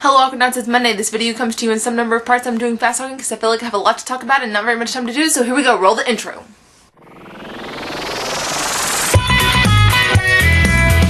Hello Awkwardnauts, it's Monday. This video comes to you in some number of parts. I'm doing fast talking because I feel like I have a lot to talk about and not very much time to do, so here we go, roll the intro.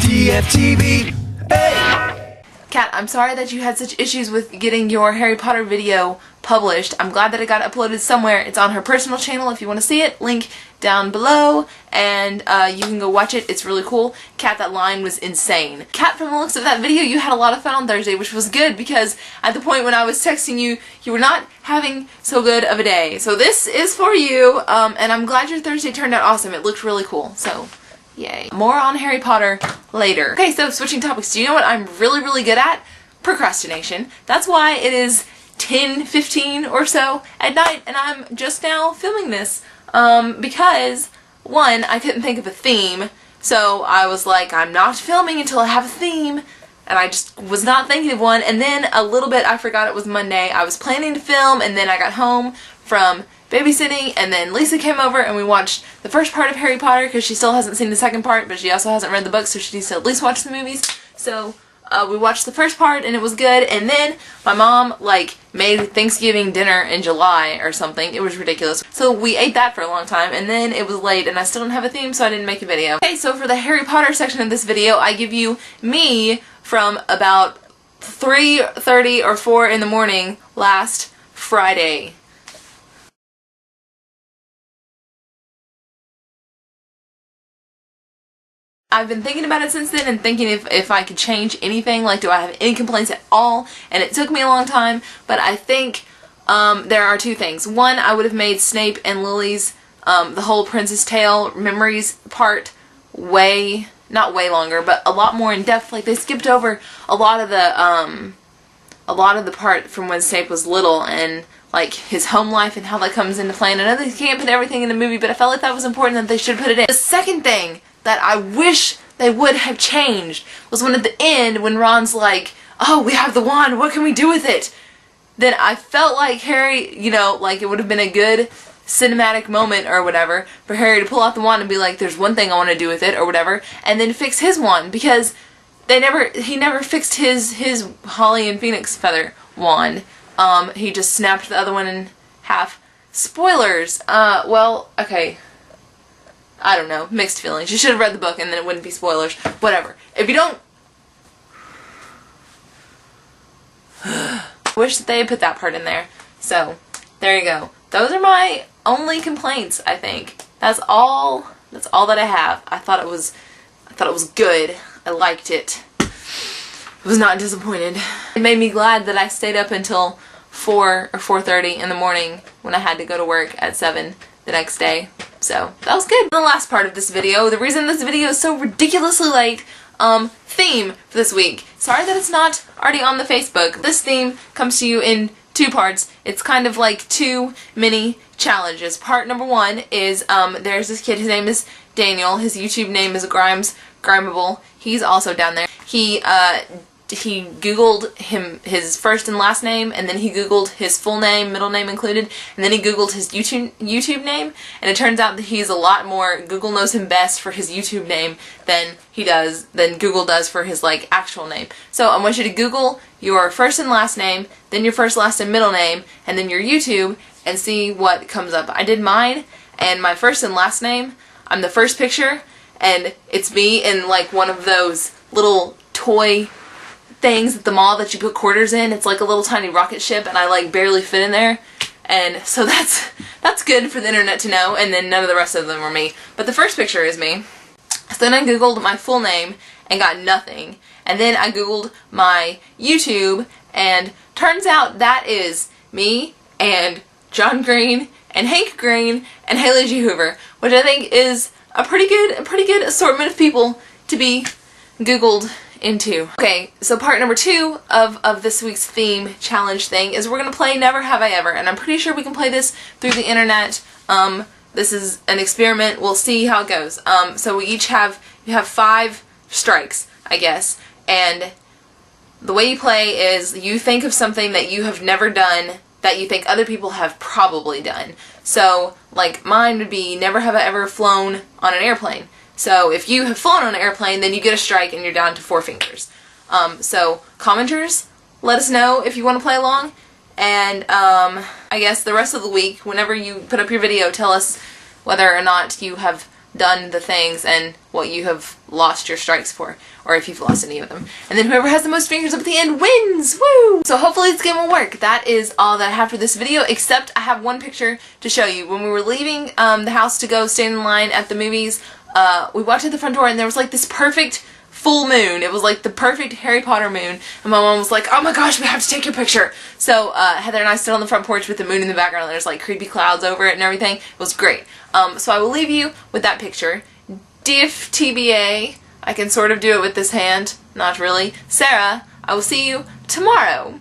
DFTV, hey! Kat, I'm sorry that you had such issues with getting your Harry Potter video published. I'm glad that it got uploaded somewhere. It's on her personal channel if you want to see it. Link down below, and you can go watch it. It's really cool. Kat, that line was insane. Kat, from the looks of that video, you had a lot of fun on Thursday, which was good because at the point when I was texting you, you were not having so good of a day. So this is for you, and I'm glad your Thursday turned out awesome. It looked really cool, so yay. More on Harry Potter later. Okay, so switching topics. Do you know what I'm really good at? Procrastination. That's why it is 10:15 or so at night, and I'm just now filming this. Because, one, I couldn't think of a theme, so I was like, I'm not filming until I have a theme, and I just was not thinking of one, and then a little bit I forgot it was Monday. I was planning to film, and then I got home from babysitting, and then Lisa came over, and we watched the first part of Harry Potter, because she still hasn't seen the second part, but she also hasn't read the book, so she needs to at least watch the movies, so we watched the first part and it was good, and then my mom made Thanksgiving dinner in July or something. It was ridiculous. So we ate that for a long time, and then it was late and I still didn't have a theme, so I didn't make a video. Okay, so for the Harry Potter section of this video, I give you me from about 3:30 or 4 in the morning last Friday. I've been thinking about it since then and thinking if I could change anything, like do I have any complaints at all, and it took me a long time, but I think there are two things. One, I would have made Snape and Lily's, the whole Prince's Tale memories part not way longer, but a lot more in depth. Like they skipped over a lot of the part from when Snape was little and like his home life and how that comes into play. And I know they can't put everything in the movie, but I felt like that was important that they should put it in. The second thing that I wish they would have changed was when at the end, when Ron's like, oh, we have the wand, what can we do with it? Then I felt like Harry, you know, like it would have been a good cinematic moment or whatever for Harry to pull out the wand and be like, there's one thing I want to do with it or whatever, and then fix his wand, because he never fixed his Holly and Phoenix feather wand. He just snapped the other one in half. Spoilers. Well, okay. I don't know, mixed feelings. You should have read the book and then it wouldn't be spoilers. Whatever. If you don't... wish that they had put that part in there. So, there you go. Those are my only complaints, I think. That's all that I have. I thought it was good. I liked it. I was not disappointed. It made me glad that I stayed up until 4 or 4:30 in the morning when I had to go to work at 7 the next day. So, that was good. The last part of this video, the reason this video is so ridiculously late, theme for this week. Sorry that it's not already on the Facebook. This theme comes to you in two parts. It's kind of like two mini challenges. Part number one is, there's this kid, his name is Daniel. His YouTube name is Grimeable. He's also down there. He Googled his first and last name, and then he Googled his full name, middle name included, and then he Googled his YouTube name, and it turns out that he's a lot more, Google knows him best for his YouTube name than Google does for his actual name. So I want you to Google your first and last name, then your first, last, and middle name, and then your YouTube, and see what comes up. I did mine, and my first and last name, I'm the first picture, and it's me in one of those little toy things at the mall that you put quarters in. It's like a little tiny rocket ship, and I barely fit in there, and so that's good for the internet to know. And then none of the rest of them were me, but the first picture is me. So then I googled my full name and got nothing, and then I googled my YouTube, and turns out that is me and John Green and Hank Green and Haley G. Hoover, which I think is a pretty good assortment of people to be googled into. Okay, so part number two of this week's theme challenge thing is we're gonna play Never Have I Ever, and I'm pretty sure we can play this through the internet. This is an experiment. We'll see how it goes. So you have 5 strikes, I guess, and the way you play is you think of something that you have never done that you think other people have probably done. So, mine would be never have I ever flown on an airplane. So if you have flown on an airplane, then you get a strike and you're down to 4 fingers. So commenters, let us know if you want to play along. And I guess the rest of the week, whenever you put up your video, tell us whether or not you have done the things and what you have lost your strikes for, or if you've lost any of them. And then whoever has the most fingers up at the end wins! Woo! So hopefully this game will work. That is all that I have for this video, except I have one picture to show you. When we were leaving the house to go stand in line at the movies, we walked to the front door and there was like this perfect full moon. It was like the perfect Harry Potter moon, and my mom was like, oh my gosh, we have to take your picture. So Heather and I stood on the front porch with the moon in the background, and there's like creepy clouds over it and everything. It was great. So I will leave you with that picture. Diff TBA, I can sort of do it with this hand, not really. Sarah, I will see you tomorrow.